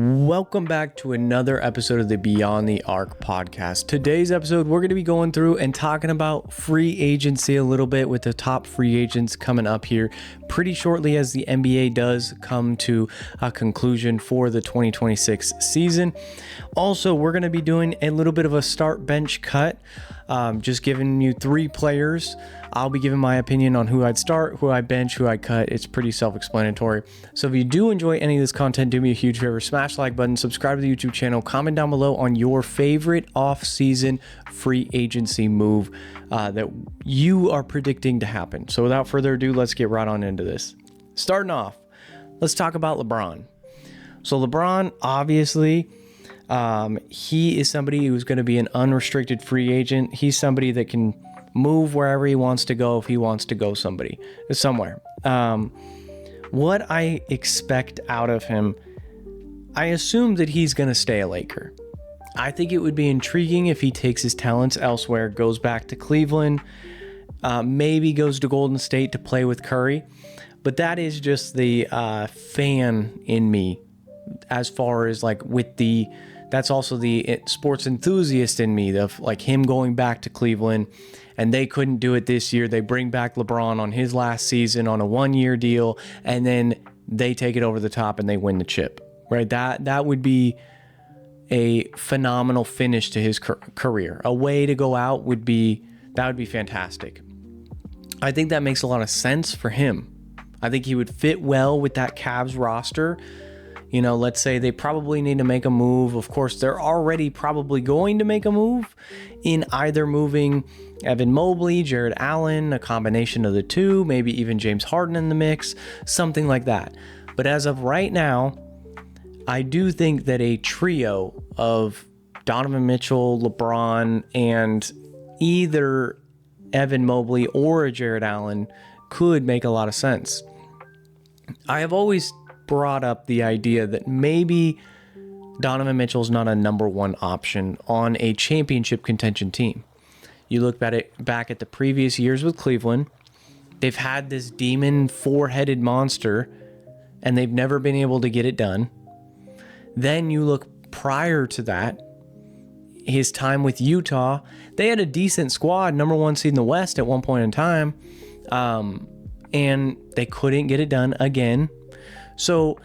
Welcome back to another episode of the Beyond the Arc podcast. Today's episode, we're going to be going through and talking about free agency a little bit with the top free agents coming up here pretty shortly as the NBA does come to a conclusion for the 2026 season. Also, we're going to be doing a little bit of a start bench cut, just giving you three players. I'll be giving my opinion on who I'd start, who I'd bench, who I'd cut. It's pretty self-explanatory. So if you do enjoy any of this content, do me a huge favor, smash the like button, subscribe to the YouTube channel, comment down below on your favorite off-season free agency move that you are predicting to happen. So without further ado, let's get right on into this. Starting off, let's talk about LeBron. So LeBron, obviously, he is somebody who's going to be an unrestricted free agent. He's somebody that can move wherever he wants to go if he wants to go somewhere. What I expect out of him, I assume that he's going to stay a Laker. I think it would be intriguing if he takes his talents elsewhere, goes back to Cleveland, maybe goes to Golden State to play with Curry. But that is just the fan in me, as far as like that's also the sports enthusiast in me of like him going back to Cleveland, and they couldn't do it this year. They bring back LeBron on his last season on a 1-year deal, and then they take it over the top and they win the chip, right? That would be a phenomenal finish to his career. A way to go out would be fantastic. I think that makes a lot of sense for him. I think he would fit well with that Cavs roster. You know, let's say they probably need to make a move. Of course, they're already probably going to make a move in either moving Evan Mobley, Jared Allen, a combination of the two, maybe even James Harden in the mix, something like that. But as of right now, I do think that a trio of Donovan Mitchell, LeBron, and either Evan Mobley or a Jared Allen could make a lot of sense. I have always brought up the idea that maybe Donovan Mitchell's not a number one option on a championship contention team. You look back at the previous years with Cleveland, they've had this demon four-headed monster, and they've never been able to get it done. Then you look prior to that, his time with Utah, they had a decent squad, number one seed in the West at one point in time, and they couldn't get it done again. So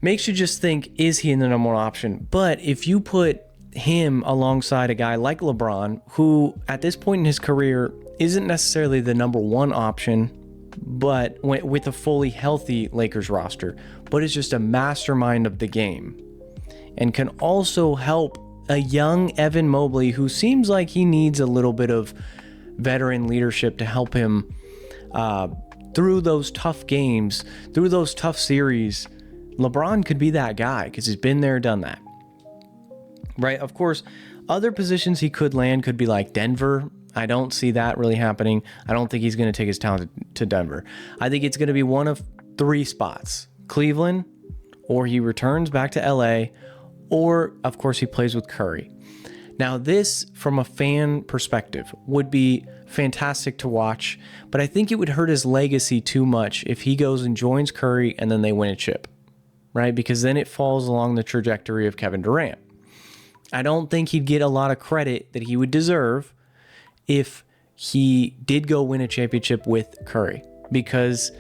makes you just think, is he in the number one option? But if you put him alongside a guy like LeBron, who at this point in his career isn't necessarily the number one option, but with a fully healthy Lakers roster, but is just a mastermind of the game and can also help a young Evan Mobley who seems like he needs a little bit of veteran leadership to help him through those tough games, through those tough series. LeBron could be that guy because he's been there, done that. Right? Of course, other positions he could land could be like Denver. I don't see that really happening. I don't think he's going to take his talent to Denver. I think it's going to be one of three spots: Cleveland, or he returns back to LA, or of course he plays with Curry. Now this, from a fan perspective, would be fantastic to watch, but I think it would hurt his legacy too much if he goes and joins Curry and then they win a chip, right? Because then it falls along the trajectory of Kevin Durant. I don't think he'd get a lot of credit that he would deserve if he did go win a championship with Curry, because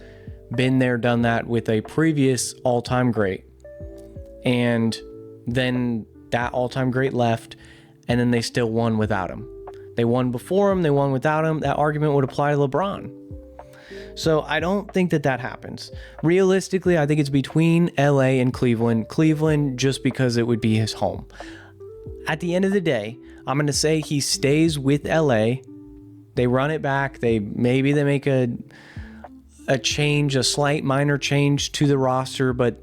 been there, done that with a previous all-time great, and then that all-time great left, and then they still won without him. They won before him, they won without him. That argument would apply to LeBron. So I don't think that happens. Realistically, I think it's between LA and Cleveland. Cleveland just because it would be his home. At the end of the day, I'm going to say he stays with LA. They run it back. They make a change, a slight minor change to the roster, but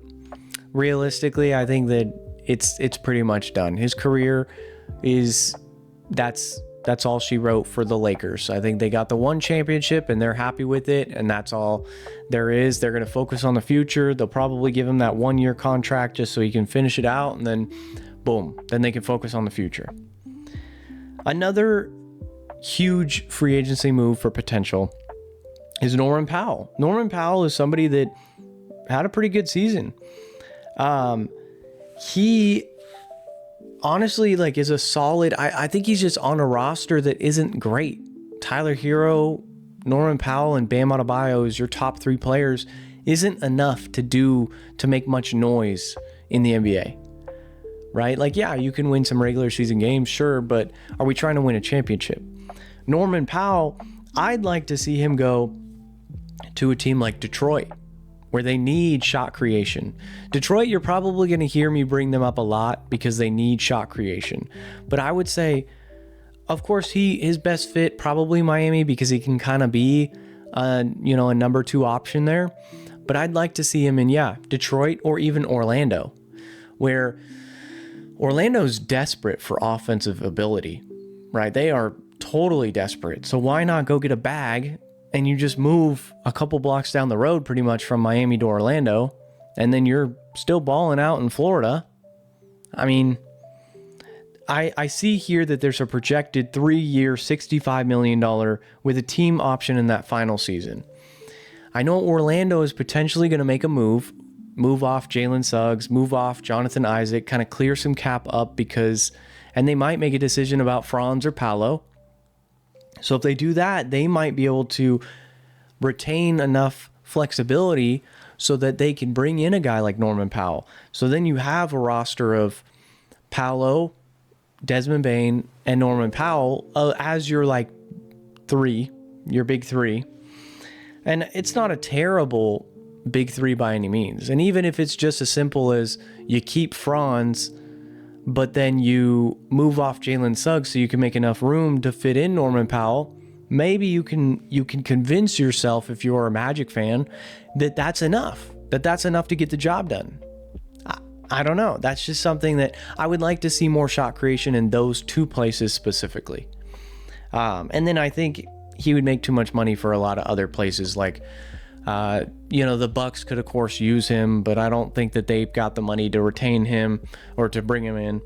realistically, I think that it's pretty much done. His career that's all she wrote for the Lakers. I think they got the one championship and they're happy with it, and that's all there is. They're going to focus on the future. They'll probably give him that 1-year contract just so he can finish it out, and then boom, then they can focus on the future. Another huge free agency move for potential is Norman Powell. Norman Powell is somebody that had a pretty good season. he honestly like is a solid, I think he's just on a roster that isn't great. Tyler Hero, Norman Powell, and Bam Adebayo as your top 3 players isn't enough to make much noise in the NBA, right? Like, yeah, you can win some regular season games, sure, but are we trying to win a championship? Norman Powell, I'd like to see him go to a team like Detroit, where they need shot creation. Detroit, you're probably going to hear me bring them up a lot because they need shot creation. But I would say, of course, his best fit probably Miami because he can kind of be, a number 2 option there. But I'd like to see him in, Detroit or even Orlando, where Orlando's desperate for offensive ability, right? They are totally desperate. So why not go get a bag and you just move a couple blocks down the road pretty much from Miami to Orlando, and then you're still balling out in Florida. I mean, I see here that there's a projected 3-year, $65 million with a team option in that final season. I know Orlando is potentially going to make a move off Jalen Suggs, move off Jonathan Isaac, kind of clear some cap up and they might make a decision about Franz or Paolo. So if they do that, they might be able to retain enough flexibility so that they can bring in a guy like Norman Powell. So then you have a roster of Paolo, Desmond Bane, and Norman Powell as your like 3, your big 3. And it's not a terrible big 3 by any means. And even if it's just as simple as you keep Franz, but then you move off Jalen Suggs so you can make enough room to fit in Norman Powell, maybe you can convince yourself, if you're a Magic fan, that's enough to get the job done. I don't know. That's just something that I would like to see more shot creation in those 2 places specifically. And then I think he would make too much money for a lot of other places, like the Bucks could of course use him, but I don't think that they've got the money to retain him or to bring him in.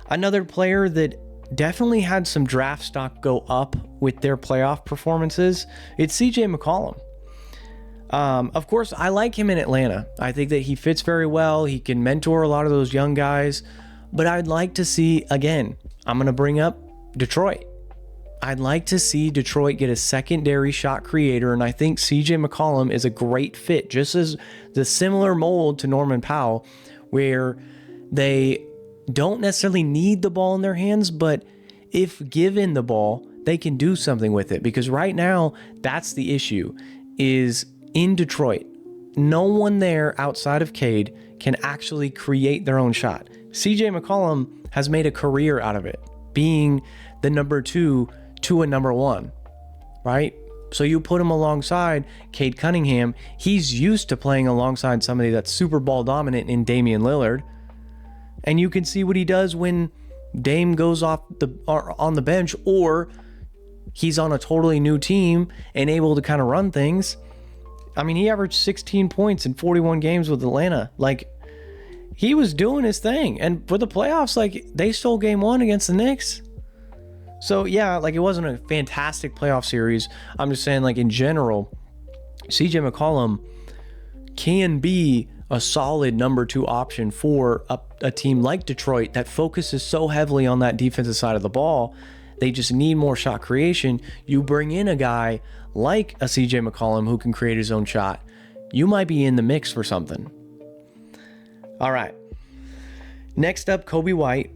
Another player that definitely had some draft stock go up with their playoff performances, it's CJ McCollum. Of course, I like him in Atlanta. I think that he fits very well. He can mentor a lot of those young guys, but I'd like to see, again, I'm going to bring up Detroit. I'd like to see Detroit get a secondary shot creator, and I think CJ McCollum is a great fit, just as the similar mold to Norman Powell, where they don't necessarily need the ball in their hands, but if given the ball, they can do something with it. Because right now, that's the issue, is in Detroit, no one there outside of Cade can actually create their own shot. CJ McCollum has made a career out of it, being the number 2 to a number 1, right? So you put him alongside Cade Cunningham. He's used to playing alongside somebody that's super ball dominant in Damian Lillard. And you can see what he does when Dame goes on the bench, or he's on a totally new team and able to kind of run things. I mean, he averaged 16 points in 41 games with Atlanta. Like, he was doing his thing. And for the playoffs, like, they stole game 1 against the Knicks. So yeah, like, it wasn't a fantastic playoff series. I'm just saying, like, in general, CJ McCollum can be a solid number 2 option for a team like Detroit that focuses so heavily on that defensive side of the ball. They just need more shot creation. You bring in a guy like a CJ McCollum who can create his own shot, you might be in the mix for something. All right. Next up, Coby White.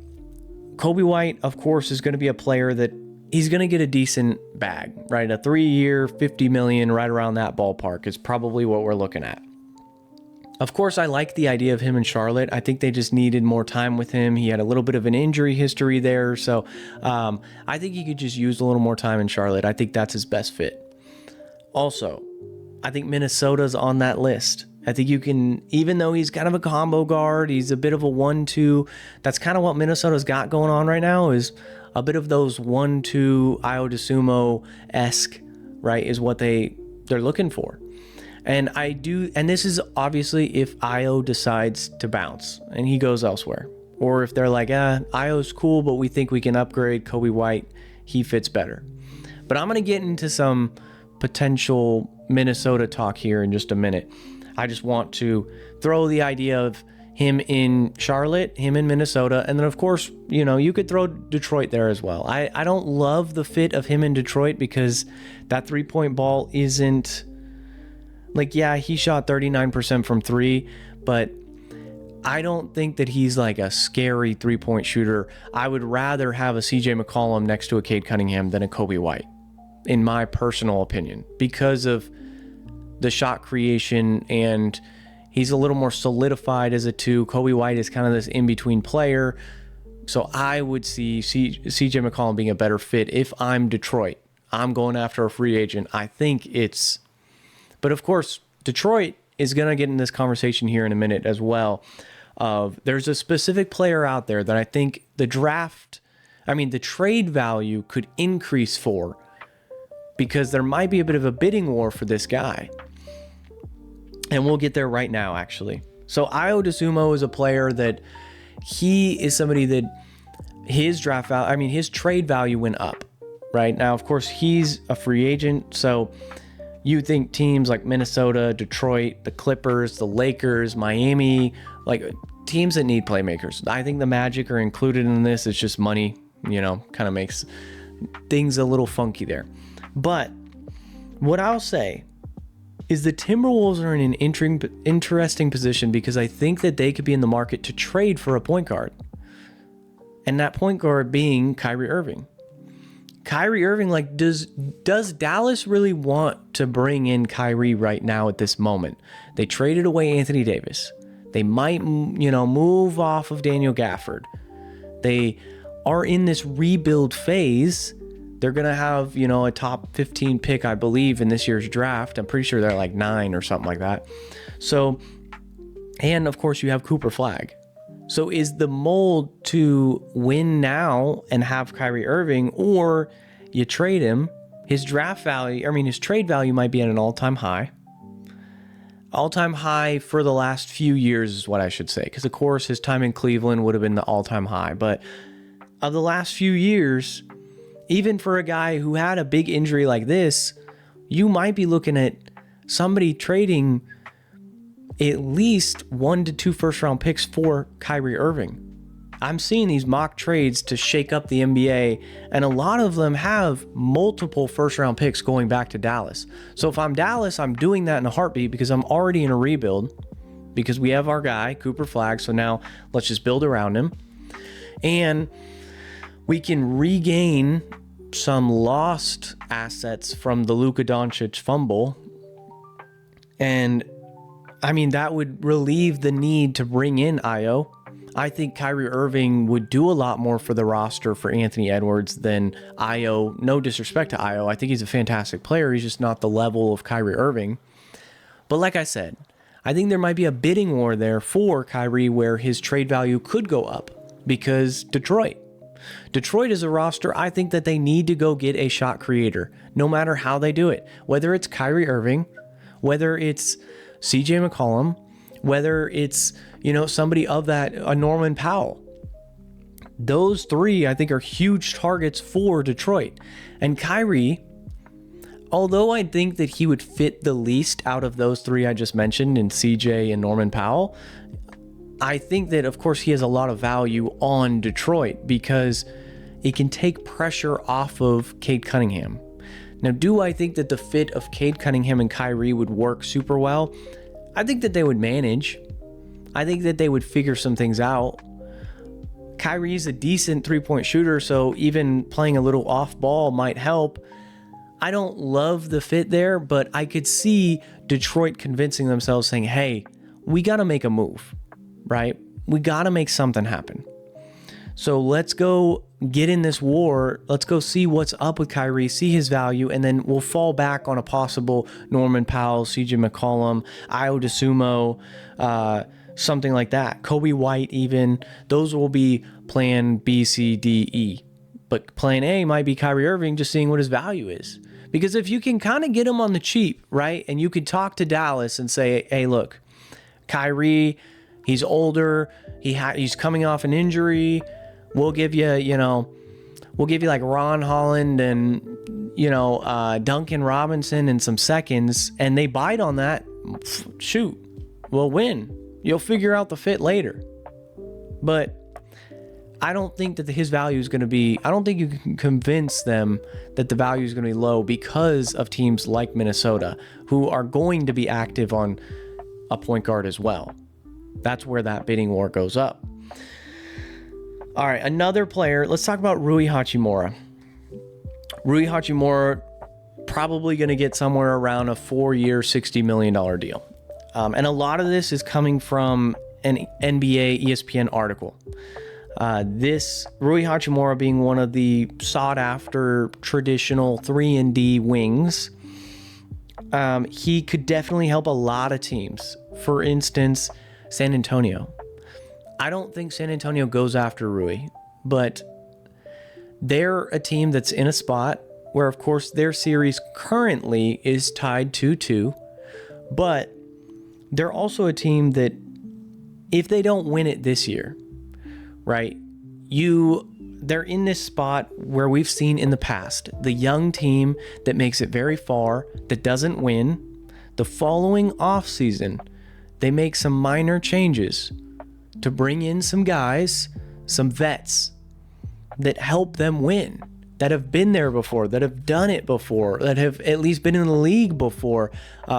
Coby White, of course, is going to be a player that he's going to get a decent bag, right? A 3-year, $50 million, right around that ballpark is probably what we're looking at. Of course, I like the idea of him in Charlotte. I think they just needed more time with him. He had a little bit of an injury history there, so I think he could just use a little more time in Charlotte. I think that's his best fit. Also, I think Minnesota's on that list. I think you can, even though he's kind of a combo guard, he's a bit of a 1-2. That's kind of what Minnesota's got going on right now, is a bit of those 1-2 Ayo Dosunmu-esque, right, is what they're looking for. And this is obviously if Ayo decides to bounce and he goes elsewhere. Or if they're like, Ayo's cool, but we think we can upgrade Coby White. He fits better. But I'm going to get into some potential Minnesota talk here in just a minute. I just want to throw the idea of him in Charlotte, him in Minnesota, and then of course, you could throw Detroit there as well. I don't love the fit of him in Detroit because that 3-point ball isn't like, yeah, he shot 39% from 3, but I don't think that he's like a scary 3-point shooter. I would rather have a CJ McCollum next to a Cade Cunningham than a Coby White, in my personal opinion, because of the shot creation, and he's a little more solidified as a 2. Coby White is kind of this in-between player. So I would see CJ McCollum being a better fit if I'm Detroit. I'm going after a free agent. I think it's... But of course, Detroit is going to get in this conversation here in a minute as well. There's a specific player out there that I think the trade value could increase for, because there might be a bit of a bidding war for this guy. And we'll get there right now, actually. So Ayo Dosunmu is a player that he is somebody that his trade value went up, right? Now, of course, he's a free agent. So you think teams like Minnesota, Detroit, the Clippers, the Lakers, Miami, like teams that need playmakers. I think the Magic are included in this. It's just money, kind of makes things a little funky there. But what I'll say is the Timberwolves are in an interesting position because I think that they could be in the market to trade for a point guard. And that point guard being Kyrie Irving. Kyrie Irving, like, does Dallas really want to bring in Kyrie right now at this moment? They traded away Anthony Davis. They might, move off of Daniel Gafford. They are in this rebuild phase. They're going to have, a top 15 pick, I believe, in this year's draft. I'm pretty sure they're like 9 or something like that. So, and of course you have Cooper Flag. So is the mold to win now and have Kyrie Irving, or you trade him? His trade value might be at an all-time high. All-time high for the last few years is what I should say. Because, of course, his time in Cleveland would have been the all-time high. But of the last few years, even for a guy who had a big injury like this, you might be looking at somebody trading at least 1 to 2 first-round picks for Kyrie Irving. I'm seeing these mock trades to shake up the NBA, and a lot of them have multiple first-round picks going back to Dallas. So if I'm Dallas, I'm doing that in a heartbeat because I'm already in a rebuild, because we have our guy, Cooper Flag, so now let's just build around him. And we can regain some lost assets from the Luka Doncic fumble, and that would relieve the need to bring in Ayo. I think Kyrie Irving would do a lot more for the roster for Anthony Edwards than Ayo. No disrespect to Ayo. I think he's a fantastic player. He's just not the level of Kyrie Irving. But like I said, I think there might be a bidding war there for Kyrie where his trade value could go up because Detroit is a roster. I think that they need to go get a shot creator, no matter how they do it. Whether it's Kyrie Irving, whether it's CJ McCollum, whether it's, somebody of that, a Norman Powell. Those 3, I think, are huge targets for Detroit. And Kyrie, although I think that he would fit the least out of those 3 I just mentioned in CJ and Norman Powell, I think that, of course, he has a lot of value on Detroit because it can take pressure off of Cade Cunningham. Now, do I think that the fit of Cade Cunningham and Kyrie would work super well? I think that they would manage. I think that they would figure some things out. Kyrie's a decent 3-point shooter, so even playing a little off ball might help. I don't love the fit there, but I could see Detroit convincing themselves saying, hey, we got to make a move, right? We got to make something happen. So let's go get in this war. Let's go see what's up with Kyrie, see his value, and then we'll fall back on a possible Norman Powell, CJ McCollum, Ayo Dosunmu, something like that. Coby White even. Those will be plan B, C, D, E. But plan A might be Kyrie Irving, just seeing what his value is. Because if you can kind of get him on the cheap, right, and you could talk to Dallas and say, hey, look, Kyrie, he's older, he's coming off an injury. We'll give you, like Ron Holland and, Duncan Robinson and some seconds, and they bite on that. Shoot, we'll win. You'll figure out the fit later. But I don't think that his value is going to be, I don't think you can convince them that the value is going to be low because of teams like Minnesota, who are going to be active on a point guard as well. That's where that bidding war goes up. All right, another player. Let's talk about Rui Hachimura. Rui Hachimura probably going to get somewhere around a 4-year, $60 million deal. And a lot of this is coming from an NBA ESPN article. This Rui Hachimura being one of the sought-after traditional 3-and-D wings, he could definitely help a lot of teams. For instance, San Antonio. I don't think San Antonio goes after Rui, but they're a team that's in a spot where, of course, their series currently is tied 2-2, but they're also a team that if they don't win it this year, right, they're in this spot where we've seen in the past, the young team that makes it very far, that doesn't win, the following offseason, they make some minor changes to bring in some guys, some vets that help them win, that have been there before, that have done it before, that have at least been in the league before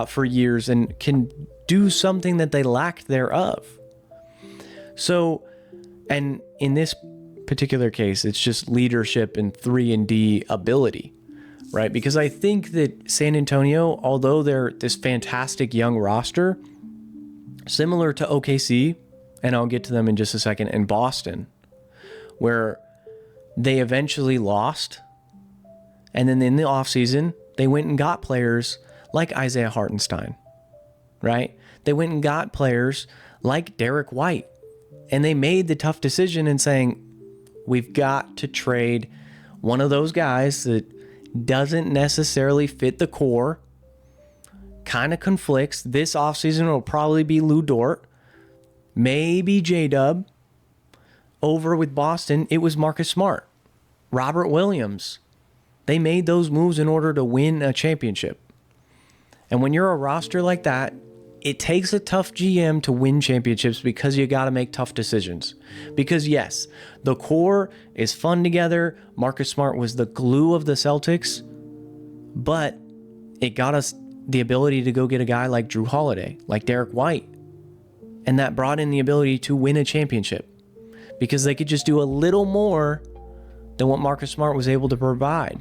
for years and can do something that they lacked thereof. So, and in this particular case, it's just leadership and 3-and-D ability, right? Because I think that San Antonio, although they're this fantastic young roster, similar to OKC, and I'll get to them in just a second, and Boston, where they eventually lost, and then in the offseason, they went and got players like Isaiah Hartenstein, right? They went and got players like Derek White, and they made the tough decision in saying, we've got to trade one of those guys that doesn't necessarily fit the core, kind of conflicts. This offseason will probably be Lou Dort, maybe J-Dub. Over with Boston, it was Marcus Smart, Robert Williams. They made those moves in order to win a championship. And when you're a roster like that, it takes a tough GM to win championships because you got to make tough decisions. Because yes, the core is fun together. Marcus Smart was the glue of the Celtics, but it got us the ability to go get a guy like Drew Holiday, like Derek White. And that brought in the ability to win a championship because they could just do a little more than what Marcus Smart was able to provide.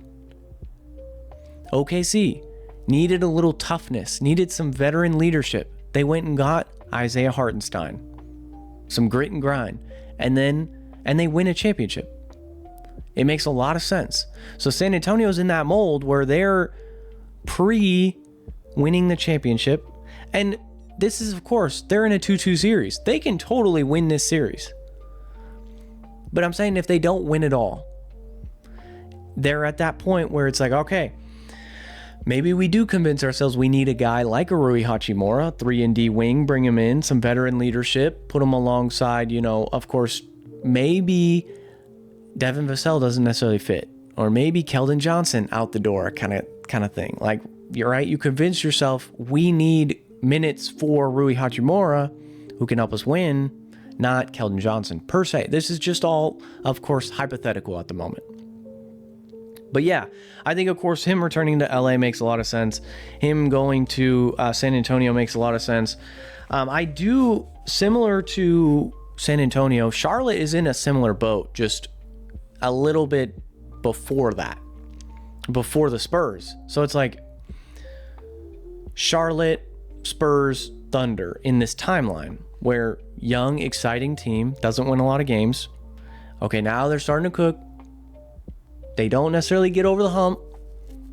OKC needed a little toughness, needed some veteran leadership. They went and got Isaiah Hartenstein, some grit and grind, and they win a championship. It makes a lot of sense. So San Antonio's in that mold where they're pre-winning the championship, and this is, of course, they're in a 2-2 series. They can totally win this series. But I'm saying if they don't win it all, they're at that point where it's like, okay, maybe we do convince ourselves we need a guy like a Rui Hachimura, 3-and-D wing, bring him in, some veteran leadership, put him alongside, of course, maybe Devin Vassell doesn't necessarily fit, or maybe Keldon Johnson out the door kind of thing. Like, you're right, you convince yourself we need minutes for Rui Hachimura, who can help us win, not Keldon Johnson per se. This is just all, of course, hypothetical at the moment. But yeah, I think, of course, him returning to LA makes a lot of sense. Him going to San Antonio makes a lot of sense. I do, similar to San Antonio, Charlotte is in a similar boat, just a little bit before that, before the Spurs. So it's like Charlotte, Spurs, Thunder in this timeline where young, exciting team doesn't win a lot of games. Okay, now they're starting to cook. They don't necessarily get over the hump.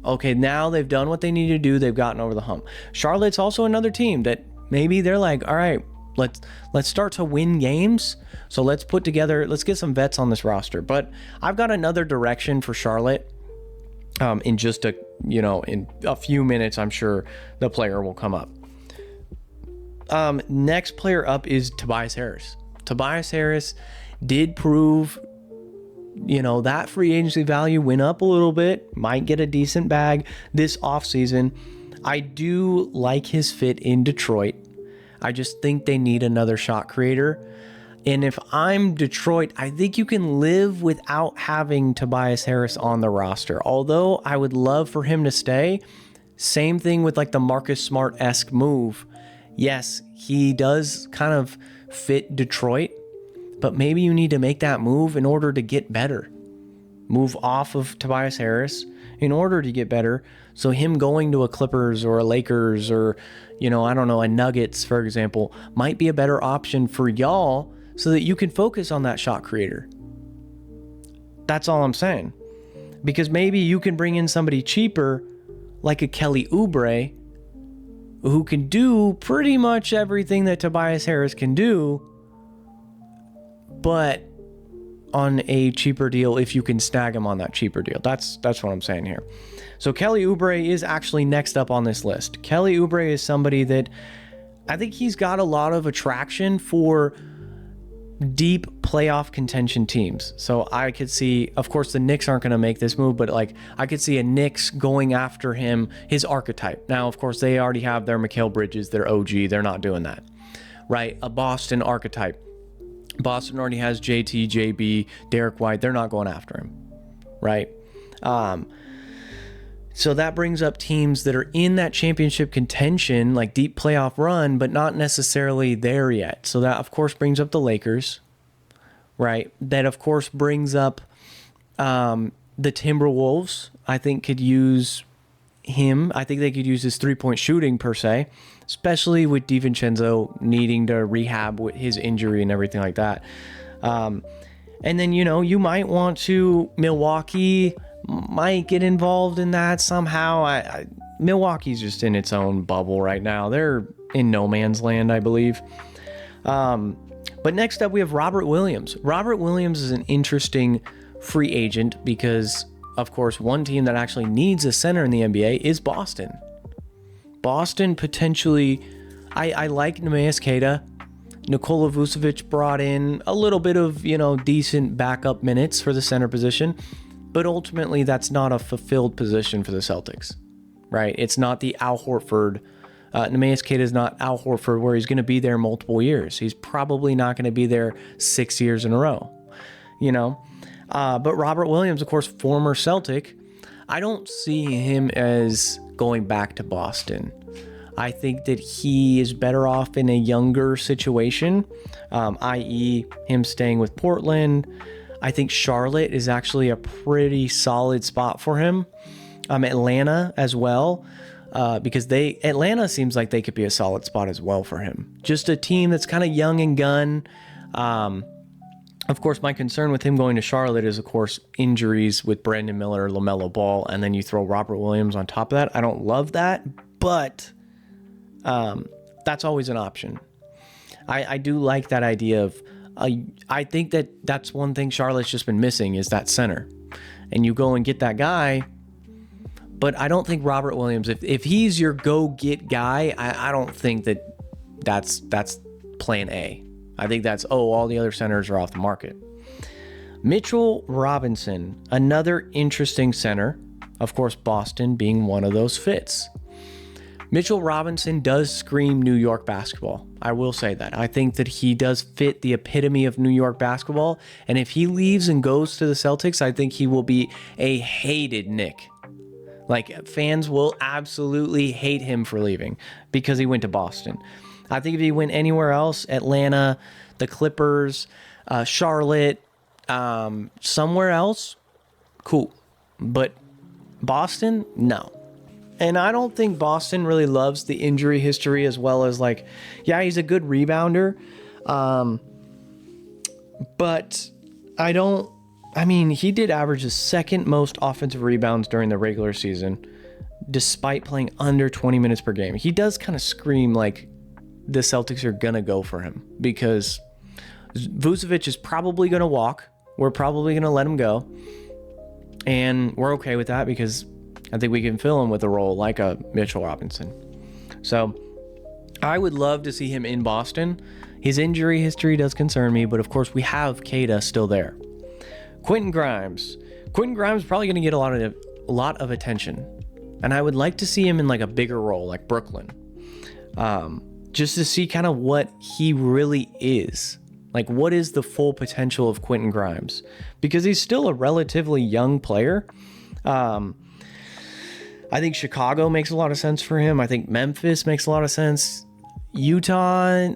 Okay, now they've done what they need to do. They've gotten over the hump. Charlotte's also another team that maybe they're like, all right, let's start to win games. So let's get some vets on this roster. But I've got another direction for Charlotte. In just in a few minutes, I'm sure the player will come up. Next player up is Tobias Harris. Tobias Harris did prove, that free agency value went up a little bit, might get a decent bag this offseason. I do like his fit in Detroit. I just think they need another shot creator. And if I'm Detroit, I think you can live without having Tobias Harris on the roster. Although I would love for him to stay. Same thing with like the Marcus Smart-esque move. Yes, he does kind of fit Detroit, but maybe you need to make that move in order to get better. Move off of Tobias Harris in order to get better. So him going to a Clippers or a Lakers or, I don't know, a Nuggets, for example, might be a better option for y'all so that you can focus on that shot creator. That's all I'm saying. Because maybe you can bring in somebody cheaper like a Kelly Oubre who can do pretty much everything that Tobias Harris can do, but on a cheaper deal if you can snag him on that cheaper deal. That's what I'm saying here. So Kelly Oubre is actually next up on this list. Kelly Oubre is somebody that I think he's got a lot of attraction for deep playoff contention teams. So I could see, of course, the Knicks aren't going to make this move, but like I could see a Knicks going after him, his archetype. Now, of course, they already have their Mikal Bridges, their OG. They're not doing that, right? A Boston archetype. Boston already has JT, JB, Derek White. They're not going after him, right? So that brings up teams that are in that championship contention, like deep playoff run, but not necessarily there yet. So that, of course, brings up the Lakers, right? That, of course, brings up the Timberwolves. I think could use him. I think they could use his three-point shooting per se, especially with DiVincenzo needing to rehab with his injury and everything like that. And then, you might want to, Milwaukee might get involved in that somehow. Milwaukee's just in its own bubble right now. They're in no man's land, I believe. But next up, we have Robert Williams. Robert Williams is an interesting free agent because, of course, one team that actually needs a center in the NBA is Boston. Boston potentially, I like Neemias Queta. Nikola Vucevic brought in a little bit of, decent backup minutes for the center position. But ultimately, that's not a fulfilled position for the Celtics, right? It's not the Al Horford. Neemias Queta is not Al Horford where he's going to be there multiple years. He's probably not going to be there 6 years in a row, But Robert Williams, of course, former Celtic, I don't see him as going back to Boston. I think that he is better off in a younger situation, i.e. him staying with Portland. I think Charlotte is actually a pretty solid spot for him. Atlanta as well, because Atlanta seems like they could be a solid spot as well for him. Just a team that's kind of young and gun. Of course, my concern with him going to Charlotte is, of course, injuries with Brandon Miller, LaMelo Ball, and then you throw Robert Williams on top of that. I don't love that, but that's always an option. I do like that idea of I think that's one thing Charlotte's just been missing is that center. And you go and get that guy, but I don't think Robert Williams, if he's your go-get guy, I don't think that's plan A. I think that's, all the other centers are off the market. Mitchell Robinson, another interesting center. Of course, Boston being one of those fits. Mitchell Robinson does scream New York basketball. I will say that. I think that he does fit the epitome of New York basketball. And if he leaves and goes to the Celtics, I think he will be a hated Knick. Like, fans will absolutely hate him for leaving because he went to Boston. I think if he went anywhere else, Atlanta, the Clippers, Charlotte, somewhere else, cool. But Boston, no. And I don't think Boston really loves the injury history as well as he's a good rebounder. But he did average the second most offensive rebounds during the regular season, despite playing under 20 minutes per game. He does kind of scream like the Celtics are going to go for him because Vucevic is probably going to walk. We're probably going to let him go. And we're okay with that because I think we can fill him with a role like a Mitchell Robinson. So I would love to see him in Boston. His injury history does concern me, but of course we have Queta still there. Quentin Grimes. Quentin Grimes is probably going to get a lot of attention. And I would like to see him in a bigger role like Brooklyn. just to see kind of what he really is. Like, what is the full potential of Quentin Grimes? Because he's still a relatively young player. I think Chicago makes a lot of sense for him. I think Memphis makes a lot of sense. Utah,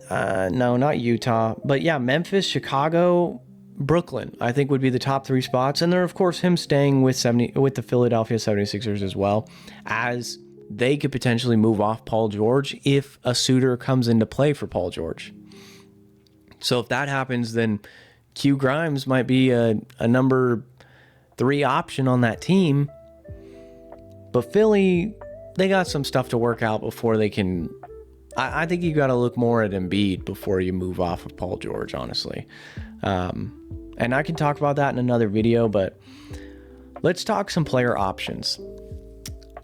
no, not Utah. But yeah, Memphis, Chicago, Brooklyn, I think would be the top 3 spots. And then, of course, him staying with the Philadelphia 76ers as well, as they could potentially move off Paul George if a suitor comes into play for Paul George. So if that happens, then Q Grimes might be a number 3 option on that team. But Philly, they got some stuff to work out before they can. I think you got to look more at Embiid before you move off of Paul George, honestly. And I can talk about that in another video, but let's talk some player options.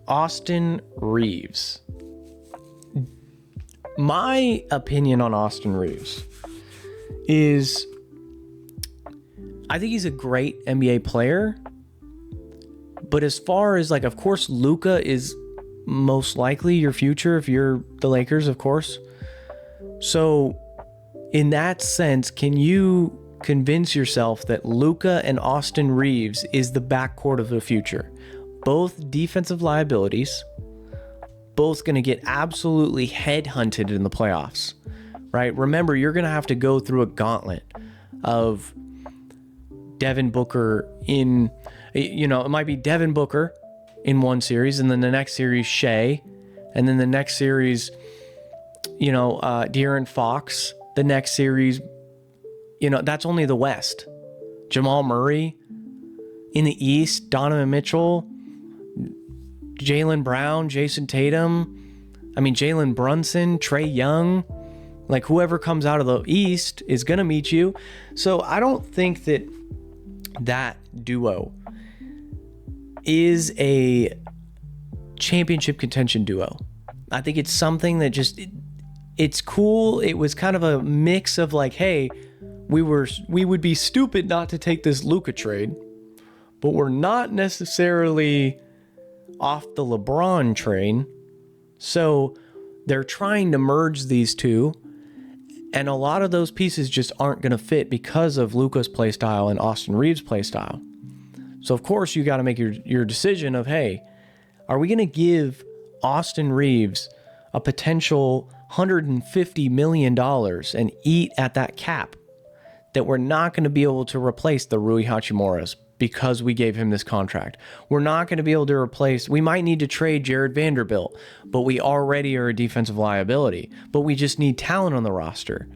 Austin Reeves. My opinion on Austin Reeves is I think he's a great NBA player, but as far as, like, of course, Luka is most likely your future if you're the Lakers, of course. So in that sense, can you convince yourself that Luka and Austin Reeves is the backcourt of the future? Both defensive liabilities, both going to get absolutely headhunted in the playoffs, right? Remember, you're going to have to go through a gauntlet of Devin Booker in, it might be Devin Booker in one series, and then the next series, Shea, and then the next series, De'Aaron Fox, the next series, that's only the West. Jamal Murray. In the East, Donovan Mitchell, Jaylen Brown, Jason Tatum, Jalen Brunson, Trae Young. Like, whoever comes out of the East is going to meet you. So I don't think that duo is a championship contention duo. I think it's something that it's cool. It was kind of a mix of like, hey, we would be stupid not to take this Luka trade, but we're not necessarily off the LeBron train. So they're trying to merge these two, and a lot of those pieces just aren't going to fit because of Luka's play style and Austin Reeves' play style. So of course you got to make your decision of, hey, are we going to give Austin Reeves a potential $150 million and eat at that cap that we're not going to be able to replace the Rui Hachimuras because we gave him this contract? We're not going to be able to replace, we might need to trade Jared Vanderbilt, but we already are a defensive liability, but we just need talent on the roster.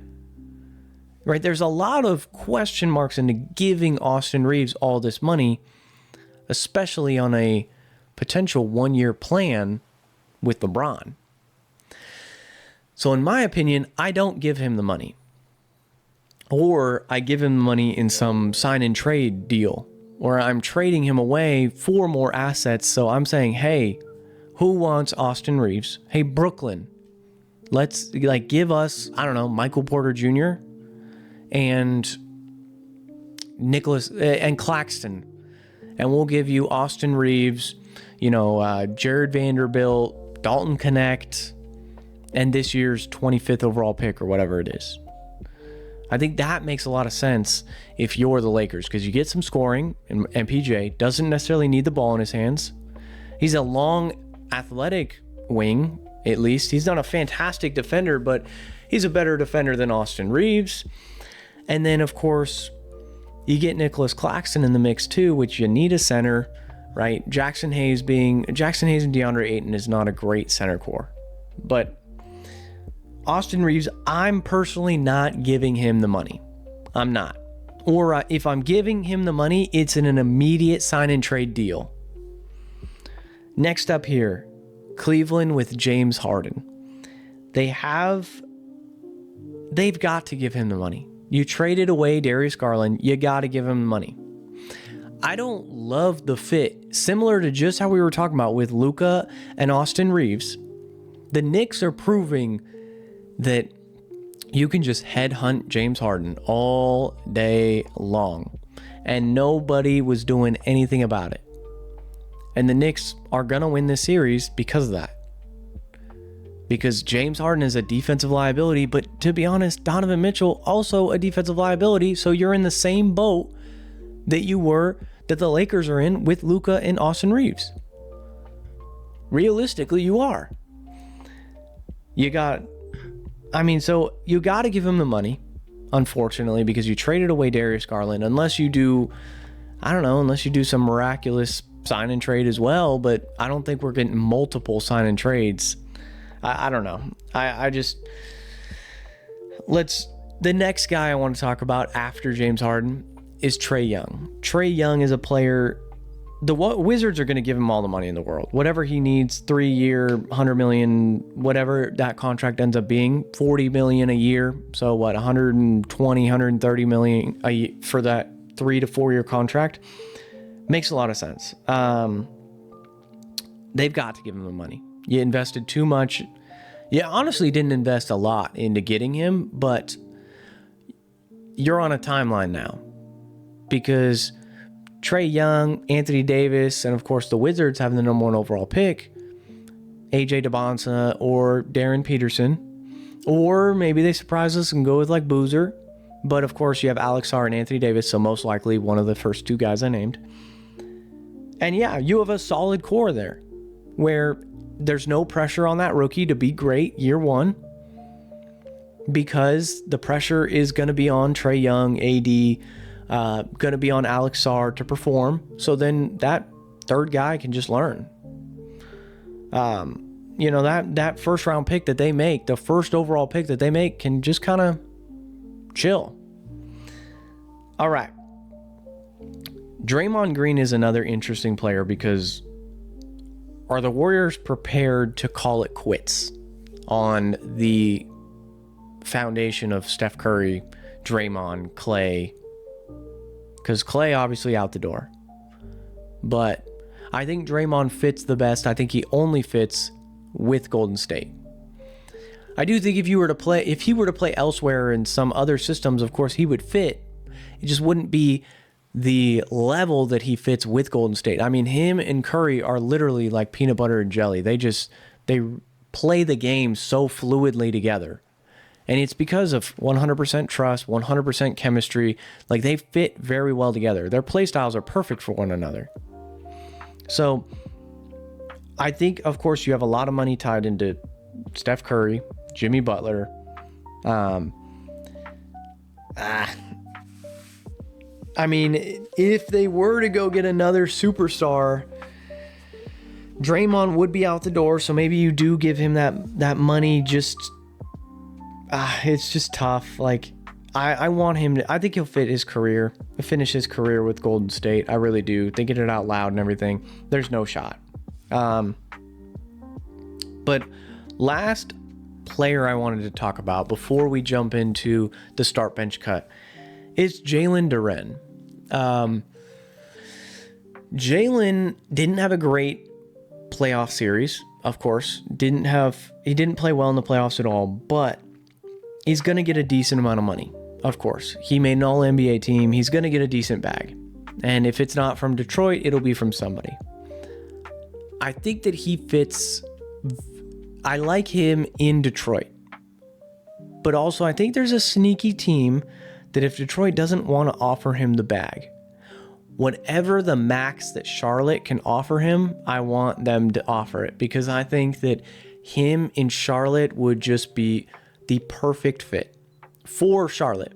Right? There's a lot of question marks into giving Austin Reeves all this money, especially on a potential 1-year plan with LeBron. So in my opinion, I don't give him the money. Or I give him the money in some sign and trade deal, or I'm trading him away for more assets. So I'm saying, hey, who wants Austin Reeves? Hey, Brooklyn, let's give us, I don't know, Michael Porter Jr. and Nicholas and Claxton. And we'll give you Austin Reeves, Jared Vanderbilt, Dalton Connect, and this year's 25th overall pick or whatever it is. I think that makes a lot of sense if you're the Lakers, because you get some scoring, and PJ doesn't necessarily need the ball in his hands. He's a long, athletic wing, at least. He's not a fantastic defender, but he's a better defender than Austin Reeves. And then, of course, you get Nicholas Claxton in the mix too, which you need a center, right? Jackson Hayes and DeAndre Ayton is not a great center core. But Austin Reeves, I'm personally not giving him the money. I'm not. Or if I'm giving him the money, it's in an immediate sign and trade deal. Next up here, Cleveland with James Harden. They've got to give him the money. You traded away Darius Garland, you got to give him the money. I don't love the fit. Similar to just how we were talking about with Luka and Austin Reeves, the Knicks are proving that you can just headhunt James Harden all day long, and nobody was doing anything about it. And the Knicks are going to win this series because of that. because James Harden is a defensive liability, but to be honest, Donovan Mitchell also a defensive liability. So you're in the same boat that the Lakers are in with Luka and Austin Reeves. Realistically, you are. So you got to give him the money, unfortunately, because you traded away Darius Garland, unless you do some miraculous sign and trade as well, but I don't think we're getting multiple sign and trades. I don't know. The next guy I want to talk about after James Harden is Trae Young. Trae Young is a player, the Wizards are going to give him all the money in the world. Whatever he needs, 3-year, $100 million, whatever that contract ends up being, $40 million a year. So what, $120, $130 million a year for that 3 to 4 year contract? Makes a lot of sense. They've got to give him the money. You invested too much. You honestly didn't invest a lot into getting him, but you're on a timeline now because Trae Young, Anthony Davis, and of course the Wizards having the number 1 overall pick, AJ DeBonsa or Darren Peterson, or maybe they surprise us and go with like Boozer. But of course you have Alex Sarr and Anthony Davis, so most likely one of the first 2 guys I named. And yeah, you have a solid core there where there's no pressure on that rookie to be great year 1 because the pressure is going to be on Trae Young, AD, going to be on Alex Sarr to perform. So then that third guy can just learn. That first round pick that they make, the first overall pick that they make, can just kind of chill. All right. Draymond Green is another interesting player because are the Warriors prepared to call it quits on the foundation of Steph Curry, Draymond, Clay? Because Clay obviously out the door. But I think Draymond fits the best. I think he only fits with Golden State. I do think if he were to play elsewhere in some other systems, of course he would fit. It just wouldn't be the level that he fits with Golden State. I mean, him and Curry are literally like peanut butter and jelly. They play the game so fluidly together. And it's because of 100% trust, 100% chemistry. Like, they fit very well together. Their play styles are perfect for one another. So I think, of course, you have a lot of money tied into Steph Curry, Jimmy Butler. I mean, if they were to go get another superstar, Draymond would be out the door. So maybe you do give him that money. It's just tough. Like, I want him to, I think he'll finish his career with Golden State. I really do. Thinking it out loud and everything. There's no shot. But last player I wanted to talk about before we jump into the start bench cut is Jalen Duren. Jalen didn't have a great playoff series, of course. He didn't play well in the playoffs at all, but he's going to get a decent amount of money, of course. He made an all-NBA team. He's going to get a decent bag. And if it's not from Detroit, it'll be from somebody. I think that he fits. I like him in Detroit. But also, I think there's a sneaky team that if Detroit doesn't want to offer him the bag, whatever the max that Charlotte can offer him, I want them to offer it, because I think that him in Charlotte would just be the perfect fit for Charlotte,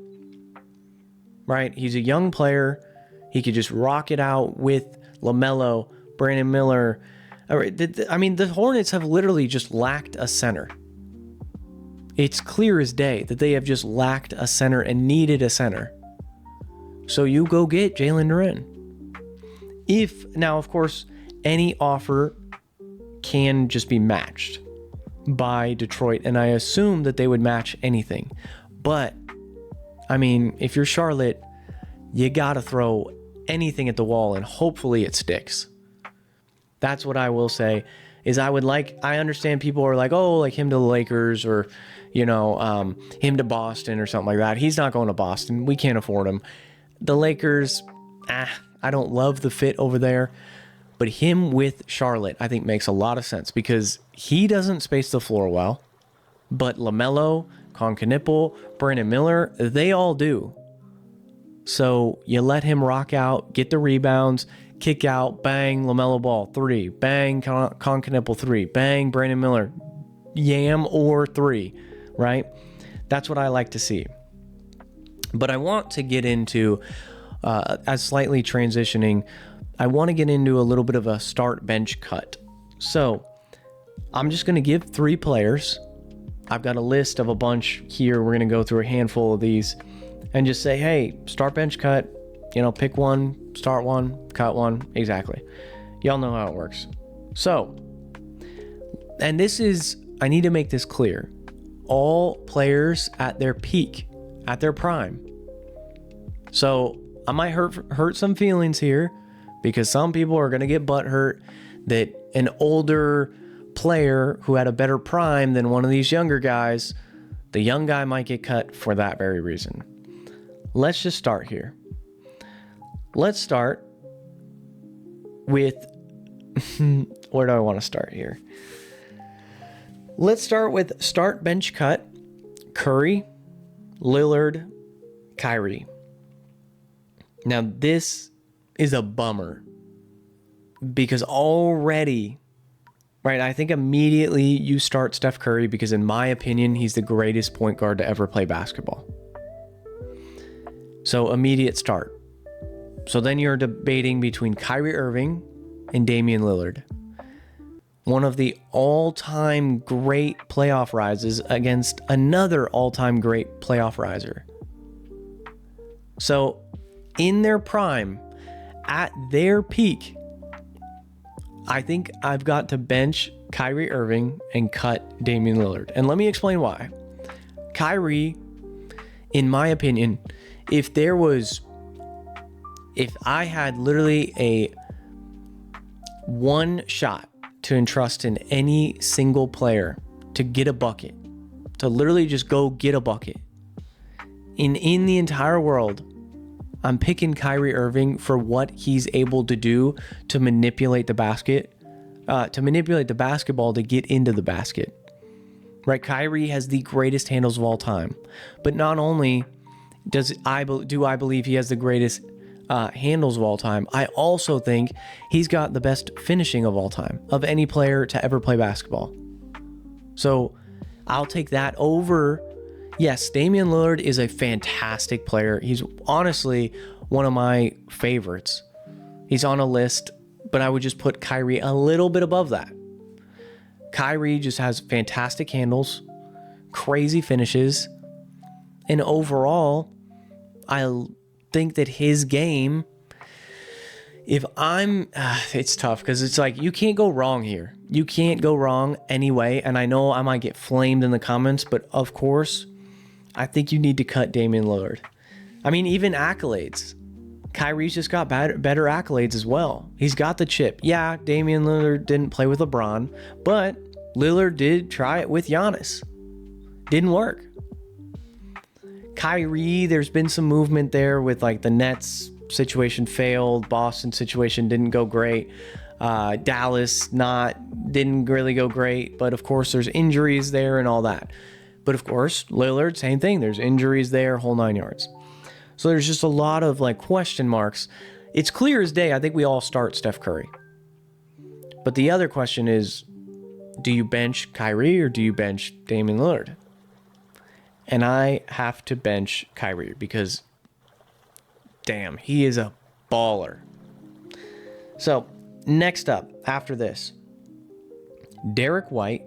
right? He's a young player. He could just rock it out with LaMelo, Brandon Miller. I mean, the Hornets have literally just lacked a center. It's clear as day that they have just lacked a center and needed a center. So you go get Jalen Duren. Now, of course, any offer can just be matched by Detroit, and I assume that they would match anything. But, I mean, if you're Charlotte, you gotta throw anything at the wall and hopefully it sticks. That's what I will say. I understand people are like, oh, like him to the Lakers, or, him to Boston or something like that. He's not going to Boston. We can't afford him. The Lakers, I don't love the fit over there. But him with Charlotte, I think, makes a lot of sense, because he doesn't space the floor well. But LaMelo, Con Knipple, Brandon Miller, they all do. So you let him rock out, get the rebounds, kick out, bang, LaMelo Ball, 3, bang, Con Knipple, 3, bang, Brandon Miller, yam or 3, right? That's what I like to see. But I want to get into, as slightly transitioning, I want to get into a little bit of a start bench cut. So I'm just going to give 3 players. I've got a list of a bunch here. We're going to go through a handful of these and just say, hey, start bench cut, pick one, start one, cut one. Exactly. Y'all know how it works. So, and this is, I need to make this clear. All players at their peak, at their prime. So I might hurt some feelings here because some people are going to get butthurt that an older player who had a better prime than one of these younger guys, the young guy might get cut for that very reason. Let's just start here. Let's start with, where do I want to start here? Let's start with start bench cut, Curry, Lillard, Kyrie. Now this is a bummer because already, right, I think immediately you start Steph Curry because in my opinion, he's the greatest point guard to ever play basketball. So immediate start. So then you're debating between Kyrie Irving and Damian Lillard. One of the all-time great playoff rises against another all-time great playoff riser. So in their prime, at their peak, I think I've got to bench Kyrie Irving and cut Damian Lillard. And let me explain why. Kyrie, in my opinion, if I had literally a one shot to entrust in any single player to get a bucket, to literally just go get a bucket, in the entire world, I'm picking Kyrie Irving for what he's able to do to manipulate the basket, to manipulate the basketball to get into the basket. Right? Kyrie has the greatest handles of all time. But not only do I believe he has the greatest handles of all time, I also think he's got the best finishing of all time, of any player to ever play basketball. So I'll take that over. Yes, Damian Lillard is a fantastic player. He's honestly one of my favorites. He's on a list, but I would just put Kyrie a little bit above that. Kyrie just has fantastic handles, crazy finishes, and overall, I think that his game, it's tough because it's like you can't go wrong here. You can't go wrong anyway, and I know I might get flamed in the comments, but of course, I think you need to cut Damian Lillard. I mean, even accolades. Kyrie's just got better accolades as well. He's got the chip. Yeah, Damian Lillard didn't play with LeBron, but Lillard did try it with Giannis. Didn't work. Kyrie, there's been some movement there with like the Nets situation failed. Boston situation didn't go great. Dallas didn't really go great. But of course, there's injuries there and all that. But of course, Lillard, same thing. There's injuries there, whole 9 yards. So there's just a lot of like question marks. It's clear as day. I think we all start Steph Curry. But the other question is, do you bench Kyrie or do you bench Damian Lillard? And I have to bench Kyrie because, damn, he is a baller. So next up, after this, Derek White,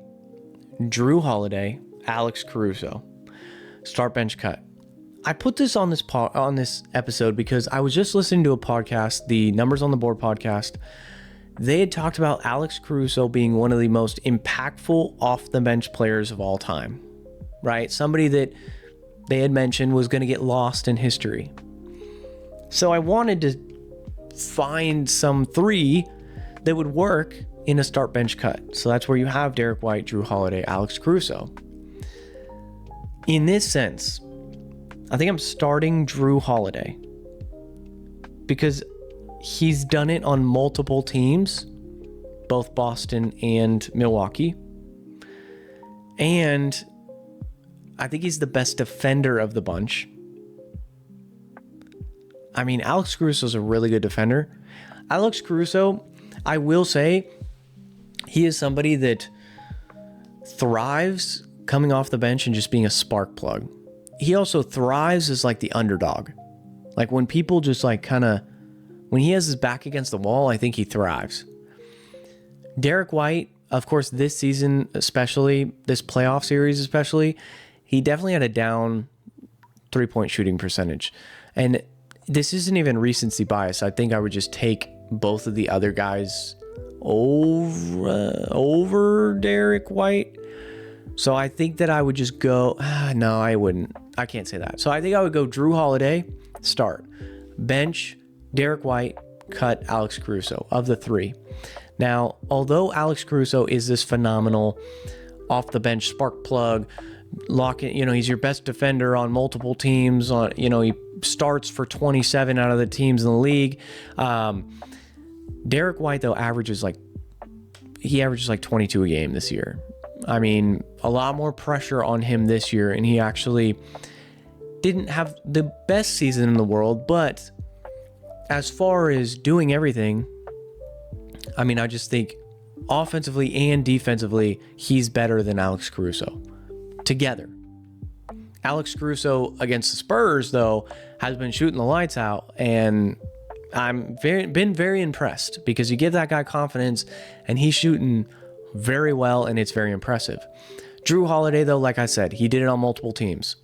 Drew Holiday, Alex Caruso. Start bench cut. I put this on this episode because I was just listening to a podcast, the Numbers on the Board podcast. They had talked about Alex Caruso being one of the most impactful off the bench players of all time, right? Somebody that they had mentioned was going to get lost in history. So I wanted to find some 3 that would work in a start bench cut. So that's where you have Derek White, Drew Holiday, Alex Caruso. In this sense, I think I'm starting Drew Holiday because he's done it on multiple teams, both Boston and Milwaukee. And I think he's the best defender of the bunch. I mean, Alex Caruso is a really good defender. Alex Caruso, I will say, he is somebody that thrives coming off the bench and just being a spark plug. He also thrives as like the underdog. Like when people just like kind of, when he has his back against the wall, I think he thrives. Derek White, of course, this season especially, this playoff series especially, he definitely had a down 3-point shooting percentage. And this isn't even recency bias. I think I would just take both of the other guys over Derek White. So I think that I would just go, no, I wouldn't. I can't say that. So I think I would go Jrue Holiday, start. Bench, Derek White, cut Alex Caruso of the three. Now, although Alex Caruso is this phenomenal off the bench spark plug, he's your best defender on multiple teams. He starts for 27 out of the teams in the league. Derek White, though, averages like 22 a game this year. I mean, a lot more pressure on him this year, and he actually didn't have the best season in the world, but as far as doing everything, I mean, I just think offensively and defensively, he's better than Alex Caruso together. Alex Caruso against the Spurs, though, has been shooting the lights out, and been very impressed because you give that guy confidence, and he's shooting very well, and it's very impressive. Jrue Holiday, though, like I said, he did it on multiple teams.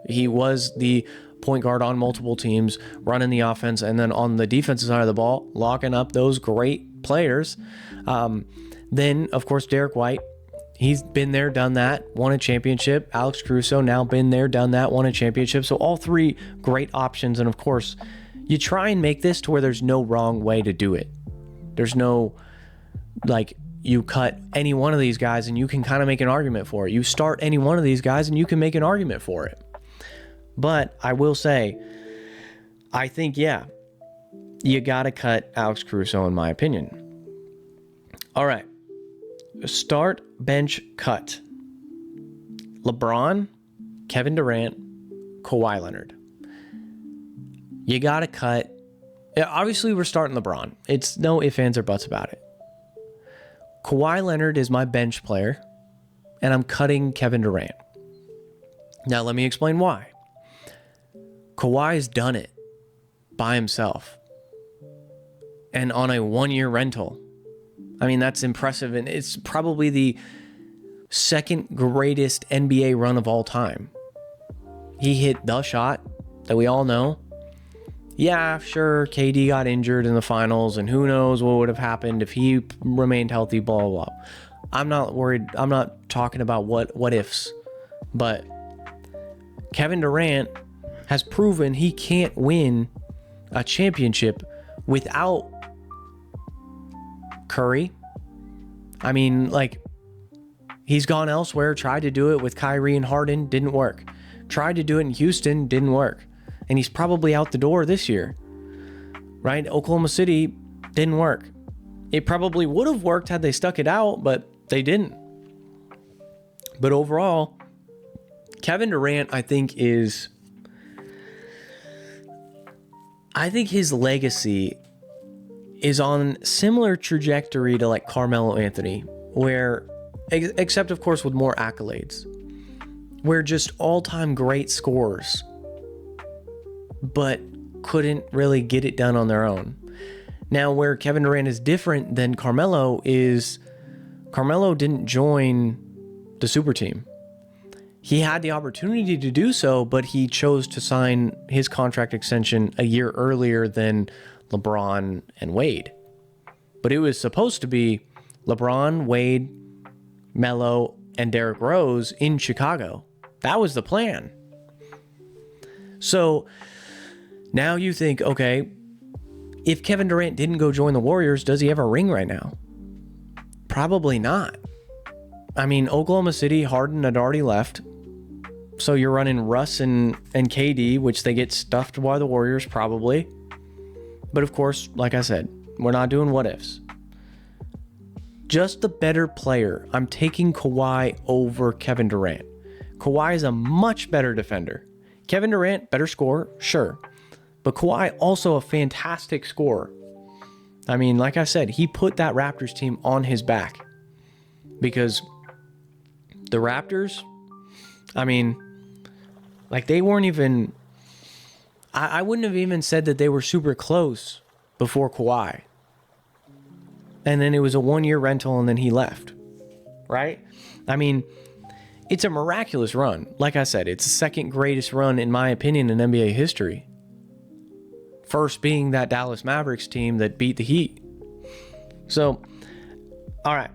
He was the point guard on multiple teams, running the offense, and then on the defensive side of the ball, locking up those great players. Then, of course, Derek White, he's been there, done that, won a championship. Alex Caruso, now been there, done that, won a championship. So all three great options. And of course, you try and make this to where there's no wrong way to do it. There's no, like, you cut any one of these guys and you can kind of make an argument for it. You start any one of these guys and you can make an argument for it. But I will say, I think, yeah, you got to cut Alex Caruso in my opinion. All right. Start, bench, cut. LeBron, Kevin Durant, Kawhi Leonard. You got to cut. Obviously, we're starting LeBron. It's no ifs, ands, or buts about it. Kawhi Leonard is my bench player, and I'm cutting Kevin Durant. Now, let me explain why. Kawhi's done it by himself and on a 1-year rental. I mean, that's impressive, and it's probably the second greatest NBA run of all time. He hit the shot that we all know. Yeah, sure, KD got injured in the finals, and who knows what would have happened if he remained healthy, blah, blah, blah. I'm not worried. I'm not talking about what ifs, but Kevin Durant has proven he can't win a championship without Curry. I mean, like, he's gone elsewhere, tried to do it with Kyrie and Harden, didn't work. Tried to do it in Houston, didn't work. And he's probably out the door this year, right? Oklahoma City didn't work. It probably would have worked had they stuck it out, but they didn't. But overall, Kevin Durant, I think his legacy is on similar trajectory to like Carmelo Anthony, where, except of course with more accolades, where just all-time great scorers, but couldn't really get it done on their own. Now, where Kevin Durant is different than Carmelo is Carmelo didn't join the super team. He had the opportunity to do so, but he chose to sign his contract extension a year earlier than LeBron and Wade. But it was supposed to be LeBron, Wade, Melo, and Derrick Rose in Chicago. That was the plan. So now you think, okay, if Kevin Durant didn't go join the Warriors, does he have a ring right now? Probably not. I mean, Oklahoma City, Harden had already left. So you're running Russ and KD, which they get stuffed by the Warriors probably. But of course, like I said, we're not doing what ifs. Just the better player. I'm taking Kawhi over Kevin Durant. Kawhi is a much better defender. Kevin Durant, better scorer, sure. But Kawhi also a fantastic scorer. I mean, like I said, he put that Raptors team on his back. Because the Raptors, I mean, like they weren't even... I wouldn't have even said that they were super close before Kawhi. And then it was a 1-year rental and then he left. Right? I mean, it's a miraculous run. Like I said, it's the second greatest run, in my opinion, in NBA history. First being that Dallas Mavericks team that beat the Heat. So, all right.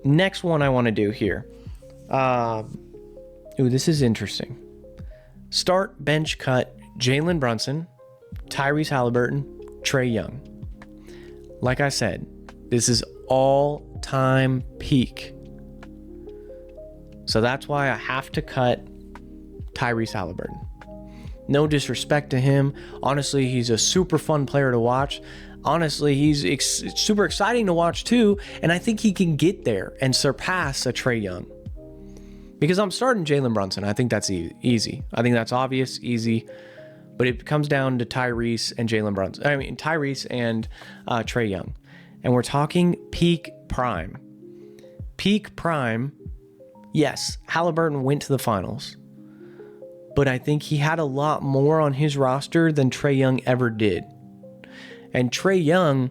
Next one I want to do here. This is interesting. Start, bench, cut, Jalen Brunson, Tyrese Halliburton, Trae Young. Like I said, this is all-time peak. So that's why I have to cut Tyrese Halliburton. No disrespect to him. Honestly, he's a super fun player to watch. Honestly, he's super exciting to watch too. And I think he can get there and surpass a Trae Young. Because I'm starting Jalen Brunson. I think that's easy. I think that's obvious, easy. But it comes down to Tyrese and Jalen Brunson. I mean, Tyrese and Trae Young. And we're talking peak prime. Peak prime, yes, Halliburton went to the finals. But I think he had a lot more on his roster than Trae Young ever did. And Trae Young,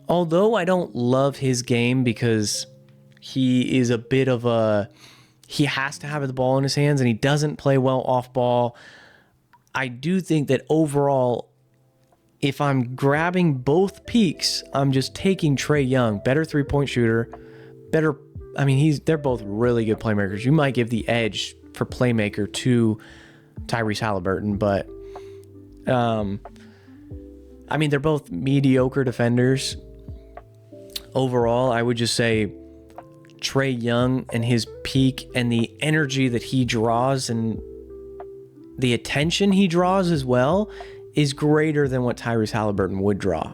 although I don't love his game because he is a bit of a... He has to have the ball in his hands and he doesn't play well off ball. I do think that overall, if I'm grabbing both peaks, I'm just taking Trae Young. Better three-point shooter. Better... I mean, they're both really good playmakers. You might give the edge for playmaker to Tyrese Halliburton, but I mean, they're both mediocre defenders. Overall, I would just say Trae Young and his peak and the energy that he draws and the attention he draws as well is greater than what Tyrese Halliburton would draw.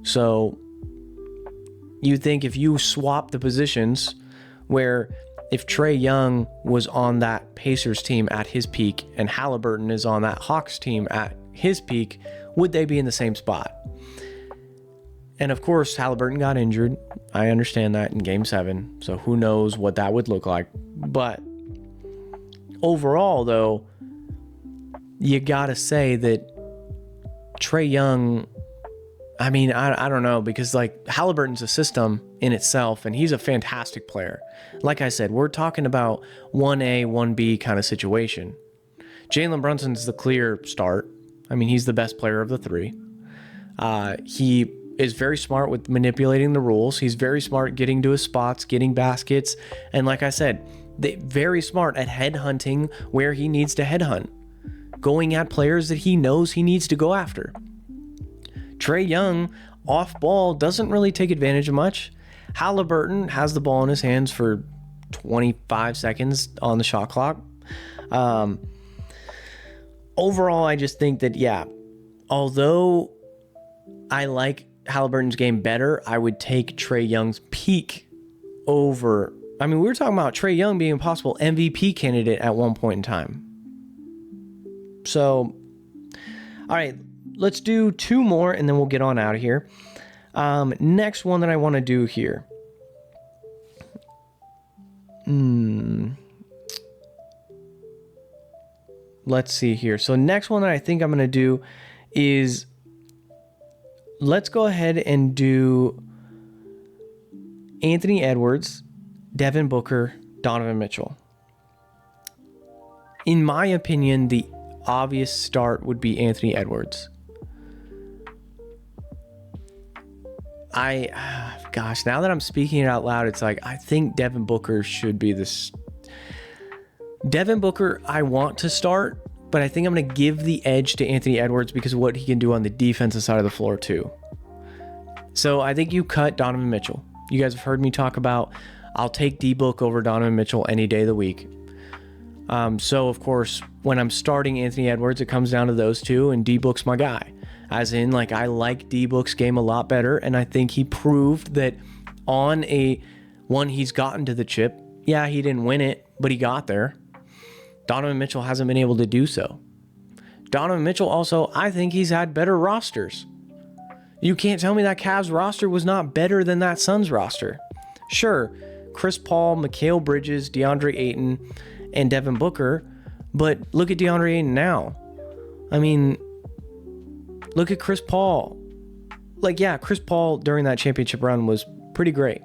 So you think if you swap the positions where if Trae Young was on that Pacers team at his peak and Halliburton is on that Hawks team at his peak, would they be in the same spot? And of course, Halliburton got injured. I understand that in Game 7, so who knows what that would look like. But overall, though, you gotta say that Trae Young... I mean, I don't know, because like Halliburton's a system in itself, and he's a fantastic player. Like I said, we're talking about 1A, 1B kind of situation. Jalen Brunson's the clear start. I mean, he's the best player of the three. He is very smart with manipulating the rules. He's very smart getting to his spots, getting baskets. And like I said, very smart at headhunting where he needs to headhunt. Going at players that he knows he needs to go after. Trae Young, off ball, doesn't really take advantage of much. Halliburton has the ball in his hands for 25 seconds on the shot clock. Overall, I just think that, yeah, although I like Halliburton's game better, I would take Trae Young's peak over... I mean, we were talking about Trae Young being a possible MVP candidate at one point in time. So, all right, let's do two more and then we'll get on out of here. Next one that I want to do here. Let's see here. So next one that I think I'm going to do is, let's go ahead and do Anthony Edwards, Devin Booker, Donovan Mitchell. In my opinion, the obvious start would be Anthony Edwards. Gosh, now that I'm speaking it out loud, it's like, I think Devin Booker should be this. Devin Booker, I want to start, but I think I'm going to give the edge to Anthony Edwards because of what he can do on the defensive side of the floor too. So I think you cut Donovan Mitchell. You guys have heard me talk about, I'll take D-Book over Donovan Mitchell any day of the week. So of course, when I'm starting Anthony Edwards, it comes down to those two, and D-Book's my guy. As in, like, I like D-Book's game a lot better, and I think he proved that on he's gotten to the chip. Yeah, he didn't win it, but he got there. Donovan Mitchell hasn't been able to do so. Donovan Mitchell also, I think he's had better rosters. You can't tell me that Cavs roster was not better than that Suns roster. Sure, Chris Paul, Mikal Bridges, DeAndre Ayton, and Devin Booker, but look at DeAndre Ayton now. I mean, look at Chris Paul. Like, yeah, Chris Paul during that championship run was pretty great.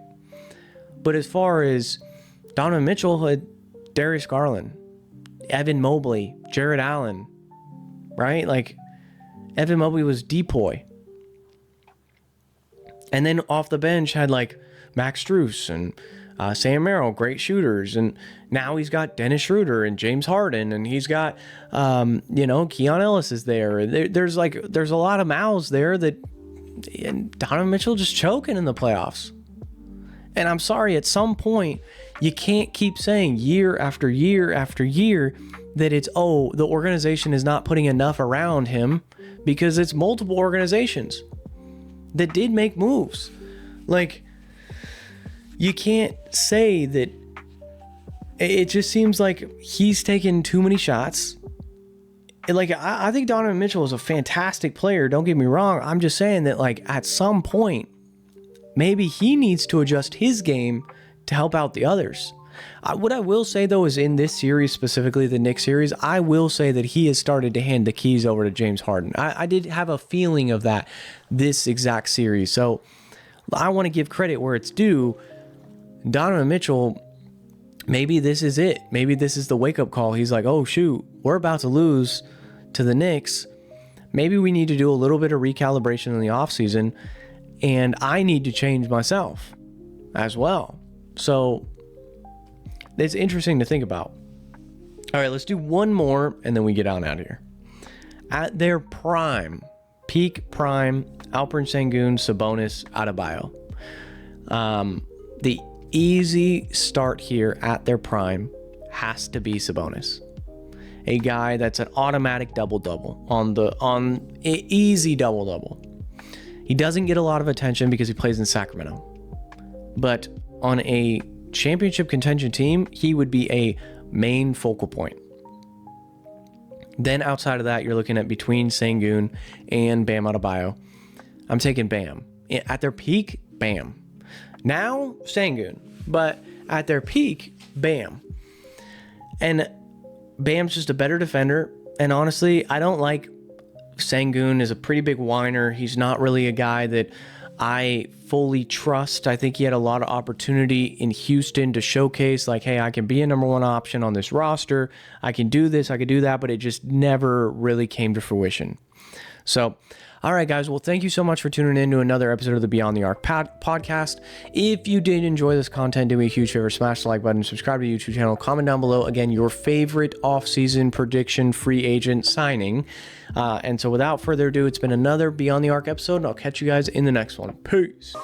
But as far as Donovan Mitchell had Darius Garland, Evan Mobley, Jared Allen, right? Like, Evan Mobley was Depoy. And then off the bench had like Max Strus and Sam Merrill, great shooters. And now he's got Dennis Schroeder and James Harden, and he's got, Keon Ellis is there. There's a lot of mouths there and Donovan Mitchell just choking in the playoffs. And I'm sorry, at some point, you can't keep saying year after year after year that the organization is not putting enough around him, because it's multiple organizations that did make moves. Like, you can't say that. It just seems like he's taken too many shots. Like, I think Donovan Mitchell is a fantastic player, don't get me wrong. I'm just saying that, like, at some point, maybe he needs to adjust his game to help out the others. What I will say, though, is in this series, specifically the Knicks series, I will say that he has started to hand the keys over to James Harden. I did have a feeling of that this exact series. So I want to give credit where it's due. Donovan Mitchell, maybe this is it. Maybe this is the wake-up call. He's like, oh, shoot, we're about to lose to the Knicks. Maybe we need to do a little bit of recalibration in the offseason, and I need to change myself as well. So it's interesting to think about. All right, let's do one more, and then we get on out of here. At their prime, peak prime, Alperen Sengun, Sabonis, Adebayo. The easy start here at their prime has to be Sabonis. A guy that's an automatic double-double on easy double-double. He doesn't get a lot of attention because he plays in Sacramento. But on a championship contention team, he would be a main focal point. Then outside of that, you're looking at between Sengun and Bam Adebayo. I'm taking Bam. At their peak, Bam. Now, Sengun. But at their peak, Bam. And Bam's just a better defender. And honestly, I don't like Sengun is a pretty big whiner. He's not really a guy that I fully trust. I think he had a lot of opportunity in Houston to showcase, like, hey, I can be a number one option on this roster. I can do this, I can do that, but it just never really came to fruition. So, all right, guys. Well, thank you so much for tuning in to another episode of the Beyond the Arc podcast. If you did enjoy this content, do me a huge favor, smash the like button, subscribe to the YouTube channel, comment down below, again, your favorite off-season prediction free agent signing. And so without further ado, it's been another Beyond the Arc episode, and I'll catch you guys in the next one. Peace.